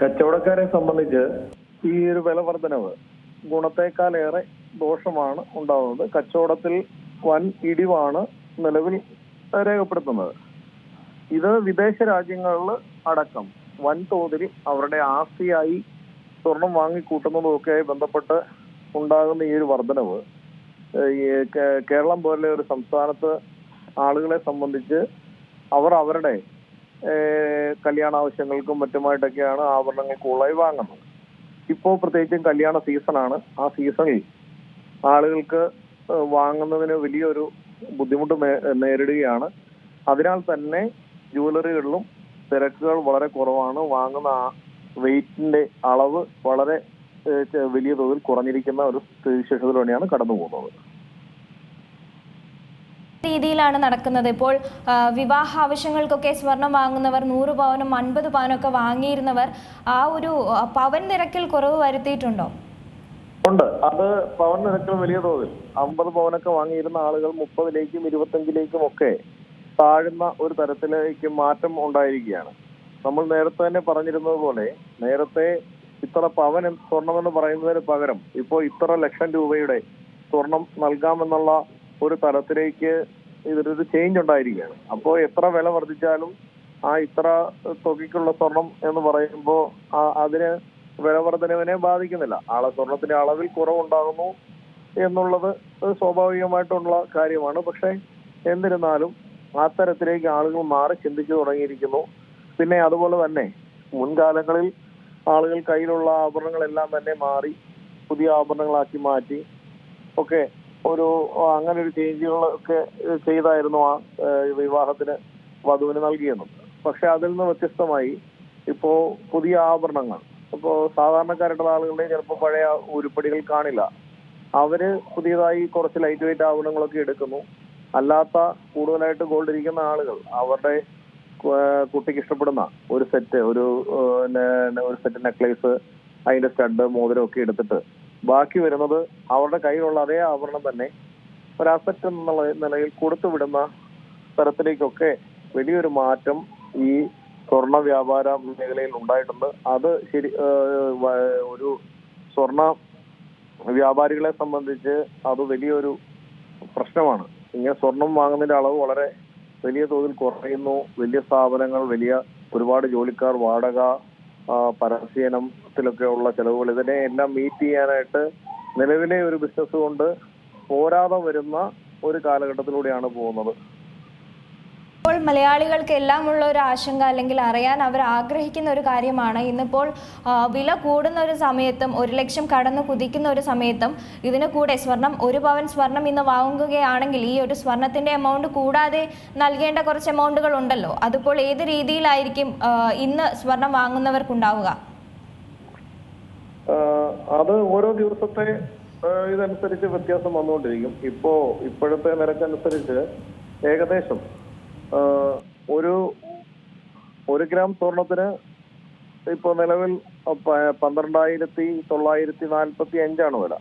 കച്ചവടക്കാരെ സംബന്ധിച്ച് ഈ ഒരു വില വർധനവ് ഗുണത്തേക്കാളേറെ ദോഷമാണ് ഉണ്ടാവുന്നത്. കച്ചവടത്തിൽ വൻ ഇടിവാണ് നിലവിൽ രേഖപ്പെടുത്തുന്നത്. ഇത് വിദേശ രാജ്യങ്ങളിൽ അടക്കം വൻതോതിൽ അവരുടെ ആസ്തിയായി സ്വർണം വാങ്ങിക്കൂട്ടുന്നതുമൊക്കെയായി ബന്ധപ്പെട്ട് ഉണ്ടാകുന്ന ഈ ഒരു വർധനവ് കേരളം പോലെ ഒരു സംസ്ഥാനത്ത് ആളുകളെ സംബന്ധിച്ച് അവരുടെ കല്യാണ ആവശ്യങ്ങൾക്കും മറ്റുമായിട്ടൊക്കെയാണ് ആഭരണങ്ങൾ കൂടുതലായി വാങ്ങുന്നത്. ഇപ്പോൾ പ്രത്യേകിച്ചും കല്യാണ സീസണാണ്. ആ സീസണിൽ ആളുകൾക്ക് വാങ്ങുന്നതിന് വലിയൊരു ബുദ്ധിമുട്ട് നേരിടുകയാണ്. അതിനാൽ തന്നെ ജുവലറികളിലും തിരക്കുകൾ വളരെ കുറവാണ്. വാങ്ങുന്ന വെയിറ്റിന്റെ അളവ് വളരെ വലിയ തോതിൽ കുറഞ്ഞിരിക്കുന്ന ഒരു സ്ഥിതിവിശേഷത്തിലൂടെയാണ് കടന്നു പോകുന്നത്. രീതിയിലാണ് നടക്കുന്നത്. ഇപ്പോൾ വിവാഹ ആവശ്യങ്ങൾക്കൊക്കെ സ്വർണം വാങ്ങുന്നവർ 100 പവനും 50 പവനൊക്കെ വാങ്ങിയിരുന്നവർ ആ ഒരു പവൻ നിരക്കിൽ കുറവ് വരുത്തിയിട്ടുണ്ടോ? ഉണ്ട്. അത് പവൻ നിരക്കിൽ വലിയ തോതിൽ 50 പവനൊക്കെ വാങ്ങിയിരുന്ന ആളുകൾ 30ലേക്കും 25ലേക്കും ഒക്കെ താഴുന്ന ഒരു തരത്തിലേക്ക് മാറ്റം ഉണ്ടായിരിക്കുകയാണ്. നമ്മൾ നേരത്തെ തന്നെ പറഞ്ഞിരുന്നത് പോലെ നേരത്തെ ഇത്ര പവൻ സ്വർണമെന്ന് പറയുന്നതിന് പകരം ഇപ്പോൾ ഇത്ര ലക്ഷം രൂപയുടെ സ്വർണം നൽകാമെന്നുള്ള ഒരു തലത്തിലേക്ക് ഇതൊരു ചേഞ്ച് ഉണ്ടായിരിക്കുകയാണ്. അപ്പോൾ എത്ര വില വർദ്ധിച്ചാലും ആ ഇത്ര തുകയ്ക്കുള്ള സ്വർണം എന്ന് പറയുമ്പോൾ അതിന് വില വർധനവിനെ ബാധിക്കുന്നില്ല. സ്വർണത്തിന്റെ അളവിൽ കുറവുണ്ടാകുന്നു എന്നുള്ളത് സ്വാഭാവികമായിട്ടുള്ള കാര്യമാണ്. പക്ഷെ എന്നിരുന്നാലും ആ തരത്തിലേക്ക് ആളുകൾ മാറി ചിന്തിച്ചു തുടങ്ങിയിരിക്കുന്നു. പിന്നെ അതുപോലെ തന്നെ മുൻകാലങ്ങളിൽ ആളുകൾ കയ്യിലുള്ള ആഭരണങ്ങളെല്ലാം തന്നെ മാറി പുതിയ ആഭരണങ്ങളാക്കി മാറ്റി ഒക്കെ അങ്ങനെ ഒരു ചേഞ്ചുകളൊക്കെ ചെയ്തായിരുന്നു ആ വിവാഹത്തിന് വധുവിന് നൽകിയെന്നത്. പക്ഷെ അതിൽ നിന്ന് വ്യത്യസ്തമായി ഇപ്പോ പുതിയ ആഭരണങ്ങൾ ഇപ്പോ സാധാരണക്കാരായിട്ടുള്ള ആളുകളുടെ ചിലപ്പോൾ പഴയ ഉരുപ്പടികൾ കാണില്ല. അവര് പുതിയതായി കുറച്ച് ലൈറ്റ് വെയിറ്റ് ആഭരണങ്ങളൊക്കെ എടുക്കുന്നു. അല്ലാത്ത കൂടുതലായിട്ട് ഗോൾഡ് ഇരിക്കുന്ന ആളുകൾ അവരുടെ കുട്ടിക്ക് ഇഷ്ടപ്പെടുന്ന ഒരു സെറ്റ് നെക്ലേസ്, അതിന്റെ സ്റ്റഡ്, മോതിരം ഒക്കെ എടുത്തിട്ട് ബാക്കി വരുന്നത് അവരുടെ കയ്യിലുള്ള അതേ ആഭരണം തന്നെ ഒരു അസറ്റ് എന്നുള്ള നിലയിൽ കൊടുത്തുവിടുന്ന തരത്തിലേക്കൊക്കെ വലിയൊരു മാറ്റം ഈ സ്വർണ്ണ വ്യാപാര മേഖലയിൽ ഉണ്ടായിട്ടുണ്ട്. അത് ഒരു സ്വർണ്ണ വ്യാപാരികളെ സംബന്ധിച്ച് അത് വലിയൊരു പ്രശ്നമാണ്. ഇങ്ങനെ സ്വർണം വാങ്ങുന്നതിന്റെ അളവ് വളരെ വലിയ തോതിൽ കുറയുന്നു. വലിയ സ്ഥാപനങ്ങൾ, ഒരുപാട് ജോലിക്കാർ, വാടക, പരസ്യനത്തിലൊക്കെ ഉള്ള ചെലവുകൾ, ഇതിനെ എല്ലാം മീറ്റ് ചെയ്യാനായിട്ട് നിലവിലെ ഒരു ബിസിനസ് കൊണ്ട് പോരാതെ വരുന്ന ഒരു കാലഘട്ടത്തിലൂടെയാണ് പോകുന്നത്. ഇപ്പോൾ മലയാളികൾക്ക് എല്ലാം ഉള്ള ഒരു ആശങ്ക അല്ലെങ്കിൽ അറിയാൻ അവർ ആഗ്രഹിക്കുന്ന ഒരു കാര്യമാണ്. ഇന്നിപ്പോൾ വില കൂടുന്ന ഒരു സമയത്തും 1 ലക്ഷം കടന്ന് കുതിക്കുന്ന ഒരു സമയത്തും ഇതിന് കൂടെ ഒരു പവൻ സ്വർണം ഇന്ന് വാങ്ങുകയാണെങ്കിൽ ഈ ഒരു സ്വർണത്തിന്റെ എമൗണ്ട് കൂടാതെ നൽകേണ്ട കുറച്ച് എമൗണ്ടുകൾ ഉണ്ടല്ലോ. അതിപ്പോൾ ഏത് രീതിയിലായിരിക്കും ഇന്ന് സ്വർണം വാങ്ങുന്നവർക്കുണ്ടാവുക? അത് ഓരോ ദിവസത്തെ ഇതനുസരിച്ച് വ്യത്യാസം വന്നുകൊണ്ടിരിക്കും. ഇപ്പോഴത്തെ നിരക്കനുസരിച്ച് ഏകദേശം ഒരു ഗ്രാം സ്വർണത്തിന് ഇപ്പൊ നിലവിൽ 12,945 വില.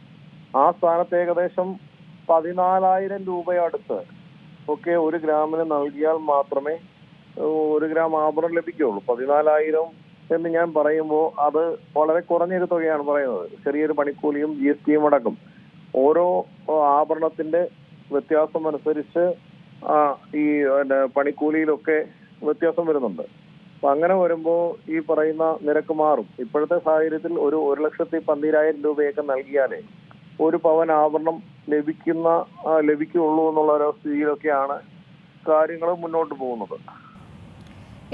ആ സ്ഥാനത്ത് ഏകദേശം 14,000 രൂപയടുത്ത് ഒക്കെ 1 ഗ്രാമിന് നൽകിയാൽ മാത്രമേ 1 ഗ്രാം ആഭരണം ലഭിക്കുകയുള്ളൂ. 14,000 എന്ന് ഞാൻ പറയുമ്പോൾ അത് വളരെ കുറഞ്ഞൊരു തുകയാണ് പറയുന്നത്. ചെറിയൊരു പണിക്കൂലിയും GST അടക്കം ഓരോ ആഭരണത്തിന്റെ വ്യത്യാസം അനുസരിച്ച് ഈ പണിക്കൂലിയിലൊക്കെ വ്യത്യാസം വരുന്നുണ്ട്. അപ്പൊ അങ്ങനെ വരുമ്പോൾ ഈ പറയുന്ന നിരക്ക് മാറും. ഇപ്പോഴത്തെ സാഹചര്യത്തിൽ 1,12,000 രൂപയൊക്കെ നൽകിയാലേ 1 പവൻ ആഭരണം ലഭിക്കുകയുള്ളൂ എന്നുള്ള ഒരു സ്ഥിതിയിലൊക്കെയാണ് കാര്യങ്ങൾ മുന്നോട്ട് പോകുന്നത്.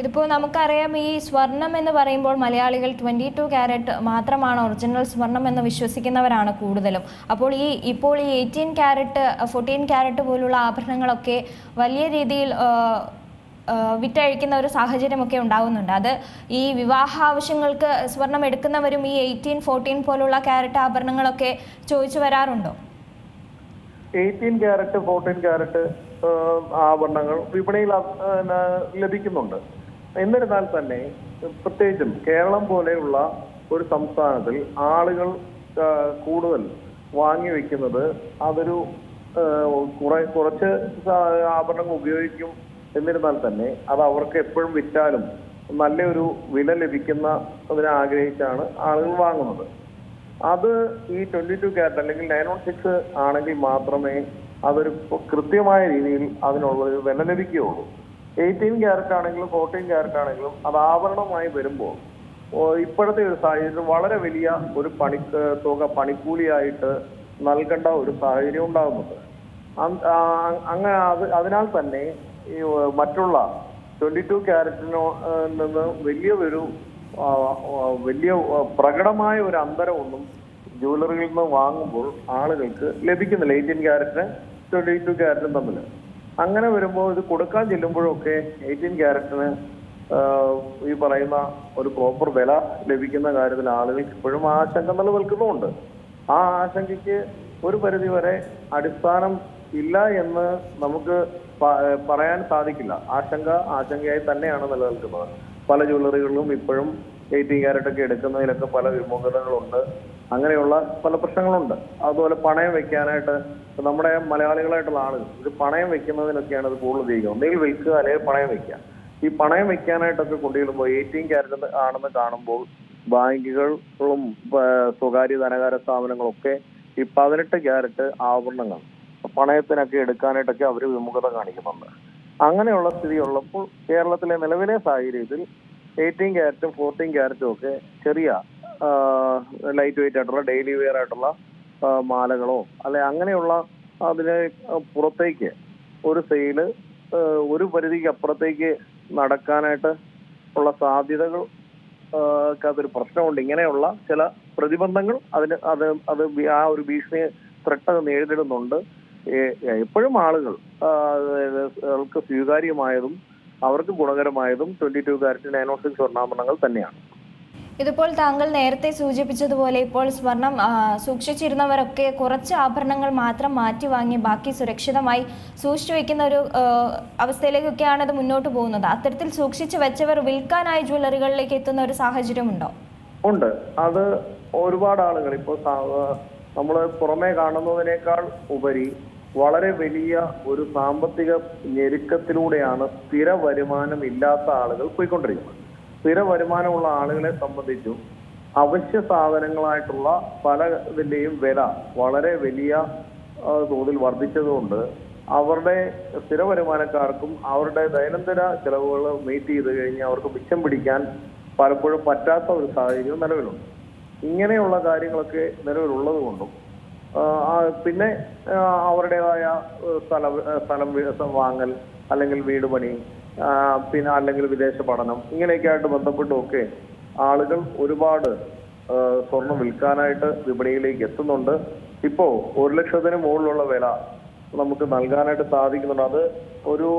ഇതിപ്പോൾ നമുക്കറിയാം, ഈ സ്വർണം എന്ന് പറയുമ്പോൾ മലയാളികൾ 22 ക്യാരറ്റ് മാത്രമാണ് ഒറിജിനൽ സ്വർണം എന്ന് വിശ്വസിക്കുന്നവരാണ് കൂടുതലും. അപ്പോൾ ഇപ്പോൾ ഈ 18 ക്യാരറ്റ് 14 ക്യാരറ്റ് പോലുള്ള ആഭരണങ്ങളൊക്കെ വലിയ രീതിയിൽ വിറ്റഴിക്കുന്ന ഒരു സാഹചര്യമൊക്കെ ഉണ്ടാകുന്നുണ്ട്. അത് ഈ വിവാഹ ആവശ്യങ്ങൾക്ക് സ്വർണം എടുക്കുന്നവരും ഈ 18, 14 പോലുള്ള ക്യാരറ്റ് ആഭരണങ്ങളൊക്കെ ചോദിച്ചു വരാറുണ്ടോ? 18 ക്യാരറ്റ് 14 ക്യാരറ്റ് ആഭരണങ്ങൾ വിപണിയിൽ ലഭിക്കുന്നുണ്ട്. എന്നിരുന്നാൽ തന്നെ പ്രത്യേകിച്ചും കേരളം പോലെയുള്ള ഒരു സംസ്ഥാനത്തിൽ ആളുകൾ കൂടുതൽ വാങ്ങി വെക്കുന്നത് അതൊരു കുറച്ച് ആഭരണങ്ങൾ ഉപയോഗിക്കും. എന്നിരുന്നാൽ തന്നെ അത് അവർക്ക് എപ്പോഴും വിറ്റാലും നല്ലൊരു വില ലഭിക്കുന്നതിനെ ആഗ്രഹിച്ചാണ് ആളുകൾ വാങ്ങുന്നത്. അത് ഈ 22 ക്യാരറ്റ് അല്ലെങ്കിൽ 916 ആണെങ്കിൽ മാത്രമേ അതൊരു കൃത്യമായ രീതിയിൽ അതിനുള്ളൊരു വില ലഭിക്കുകയുള്ളൂ. 18 ക്യാരറ്റ് ആണെങ്കിലും 14 ക്യാരറ്റ് ആണെങ്കിലും അത് ആഭരണമായി വരുമ്പോൾ ഇപ്പോഴത്തെ ഒരു സാഹചര്യം വളരെ വലിയ ഒരു തുക പണിക്കൂലിയായിട്ട് നൽകേണ്ട ഒരു സാഹചര്യം ഉണ്ടാകുന്നുണ്ട്. അങ്ങനെ അതിനാൽ തന്നെ ഈ മറ്റുള്ള 22 ക്യാരറ്റിനോ നിന്ന് വലിയ പ്രകടമായ ഒരു അന്തരമൊന്നും ജ്വല്ലറികളിൽ നിന്ന് വാങ്ങുമ്പോൾ ആളുകൾക്ക് ലഭിക്കുന്നില്ല 18 ക്യാരറ്റിന് 22 ക്യാരറ്റും തമ്മിൽ. അങ്ങനെ വരുമ്പോൾ ഇത് കൊടുക്കാൻ ചെല്ലുമ്പോഴൊക്കെ 18 ക്യാരറ്റിന് ഈ പറയുന്ന ഒരു പ്രോപ്പർ വില ലഭിക്കുന്ന കാര്യത്തിൽ ആളുകൾക്ക് ഇപ്പോഴും ആശങ്ക നിലനിൽക്കുന്നുമുണ്ട്. ആ ആശങ്കയ്ക്ക് ഒരു പരിധിവരെ അടിസ്ഥാനം ഇല്ല എന്ന് നമുക്ക് പറയാൻ സാധിക്കില്ല. ആശങ്കയായി തന്നെയാണ് നിലനിൽക്കുന്നത്. പല ജ്വല്ലറികളിലും ഇപ്പോഴും 18 ക്യാരറ്റ് ഒക്കെ എടുക്കുന്നതിലൊക്കെ പല വിമുഖതകളുണ്ട്. അങ്ങനെയുള്ള പല പ്രശ്നങ്ങളുണ്ട്. അതുപോലെ പണയം വെക്കാനായിട്ട് നമ്മുടെ മലയാളികളായിട്ടുള്ള ആളുകൾ ഇത് പണയം വെക്കുന്നതിനൊക്കെയാണ് ഇത് കൂടുതൽ ഉപയോഗിക്കുന്നത്. ഒന്നെങ്കിൽ വിൽക്കുക അല്ലെങ്കിൽ പണയം വെക്കുക. ഈ പണയം വെക്കാനായിട്ടൊക്കെ കൊണ്ടുചെല്ലുമ്പോൾ 18 ക്യാരറ്റ് ആണെന്ന് കാണുമ്പോൾ ബാങ്കുകളും സ്വകാര്യ ധനകാര സ്ഥാപനങ്ങളൊക്കെ ഈ 18 ക്യാരറ്റ് ആഭരണങ്ങൾ പണയത്തിനൊക്കെ എടുക്കാനായിട്ടൊക്കെ അവർ വിമുഖത കാണിക്കുന്നുണ്ട്. അങ്ങനെയുള്ള സ്ഥിതി ഉള്ളപ്പോൾ കേരളത്തിലെ നിലവിലെ സാഹചര്യത്തിൽ 18 ക്യാരറ്റും 14 ക്യാരറ്റും ഒക്കെ ചെറിയ ലൈറ്റ് വെയിറ്റ് ആയിട്ടുള്ള ഡെയിലി വെയർ ആയിട്ടുള്ള മാലകളോ അല്ലെ അങ്ങനെയുള്ള അതിന് പുറത്തേക്ക് ഒരു സെയില് ഒരു പരിധിക്ക് അപ്പുറത്തേക്ക് നടക്കാനായിട്ട് ഉള്ള സാധ്യതകൾ അതൊരു പ്രശ്നമുണ്ട്. ഇങ്ങനെയുള്ള ചില പ്രതിബന്ധങ്ങൾ അത് ആ ഒരു ഭീഷണിയെ ത്രെട്ട് നേരിടുന്നുണ്ട്. എപ്പോഴും ആളുകൾക്ക് സ്വീകാര്യമായതും അവർക്ക് ഗുണകരമായതും 22 ക്യാരറ്റ് 916 സ്വർണ്ണാഭരണങ്ങൾ തന്നെയാണ്. ഇതിപ്പോൾ താങ്കൾ നേരത്തെ സൂചിപ്പിച്ചതുപോലെ ഇപ്പോൾ സ്വർണം സൂക്ഷിച്ചിരുന്നവരൊക്കെ കുറച്ച് ആഭരണങ്ങൾ മാത്രം മാറ്റി വാങ്ങി ബാക്കി സുരക്ഷിതമായി സൂക്ഷിച്ചു വെക്കുന്ന ഒരു അവസ്ഥയിലേക്കൊക്കെയാണ് ഇത് മുന്നോട്ട് പോകുന്നത്. അത്തരത്തിൽ സൂക്ഷിച്ചു വെച്ചവർ വിൽക്കാനായി ജ്വല്ലറികളിലേക്ക് എത്തുന്ന ഒരു സാഹചര്യമുണ്ടോ? ഉണ്ട്. അത് ഒരുപാട് ആളുകൾ ഇപ്പോൾ നമ്മൾ പുറമേ കാണുന്നതിനേക്കാൾ ഉപരി വളരെ വലിയ ഒരു സാമ്പത്തിക ഞെരുക്കത്തിലൂടെയാണ് സ്ഥിര വരുമാനം ഇല്ലാത്ത ആളുകൾ പോയിക്കൊണ്ടിരിക്കുന്നത്. സ്ഥിര വരുമാനമുള്ള ആളുകളെ സംബന്ധിച്ചും അവശ്യ സാധനങ്ങളായിട്ടുള്ള പല ഇതിന്റെയും വില വളരെ വലിയ തോതിൽ വർദ്ധിച്ചതുകൊണ്ട് അവരുടെ സ്ഥിര വരുമാനക്കാർക്കും അവരുടെ ദൈനംദിന ചെലവുകൾ മീറ്റ് ചെയ്ത് കഴിഞ്ഞ് അവർക്ക് മിച്ചം പിടിക്കാൻ പലപ്പോഴും പറ്റാത്ത ഒരു സാഹചര്യം നിലവിലുണ്ട്. ഇങ്ങനെയുള്ള കാര്യങ്ങളൊക്കെ നിലവിലുള്ളത് കൊണ്ടും പിന്നെ അവരുടേതായ സ്ഥലം വാങ്ങൽ അല്ലെങ്കിൽ വീട് പണി പിന്നെ അല്ലെങ്കിൽ വിദേശ പഠനം ഇങ്ങനെയൊക്കെ ആയിട്ട് ബന്ധപ്പെട്ടുമൊക്കെ ആളുകൾ ഒരുപാട് സ്വർണം വിൽക്കാനായിട്ട് വിപണിയിലേക്ക് എത്തുന്നുണ്ട്. ഇപ്പോൾ 1 ലക്ഷത്തിന് മുകളിലുള്ള വില നമുക്ക് നൽകാനായിട്ട് സാധിക്കുന്നുണ്ട്. അത് ഒരു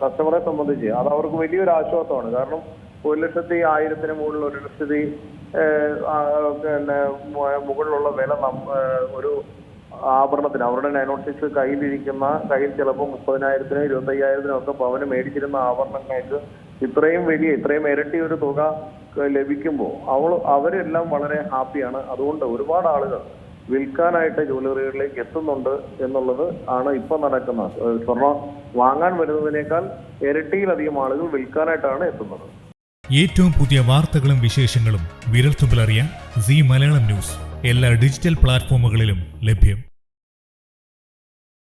കസ്റ്റമറെ സംബന്ധിച്ച് അത് അവർക്ക് വലിയൊരു ആശ്വാസമാണ്. കാരണം 1,10,000 മുകളിൽ 1,00,000 മുകളിലുള്ള വില ഒരു ആഭരണത്തിന് അവരുടെ 916 കയ്യിൽ ചിലപ്പോൾ 30,000 25,000 ഒക്കെ പവന് മേടിച്ചിരുന്ന ആഭരണങ്ങൾക്ക് ഇത്രയും ഇരട്ടി ഒരു തുക ലഭിക്കുമ്പോൾ അവരെല്ലാം വളരെ ഹാപ്പിയാണ്. അതുകൊണ്ട് ഒരുപാട് ആളുകൾ വിൽക്കാനായിട്ട് ജ്വല്ലറികളിലേക്ക് എത്തുന്നുണ്ട് എന്നുള്ളത് ആണ് ഇപ്പൊ നടക്കുന്നത്. സ്വർണം വാങ്ങാൻ വരുന്നതിനേക്കാൾ ഇരട്ടിയിലധികം ആളുകൾ വിൽക്കാനായിട്ടാണ് എത്തുന്നത്. ഏറ്റവും പുതിയ വാർത്തകളും വിശേഷങ്ങളും വിരൽത്തുമ്പിലറിയാൻ സീ മലയാളം ന്യൂസ് എല്ലാ ഡിജിറ്റൽ പ്ലാറ്റ്ഫോമുകളിലും ലഭ്യം.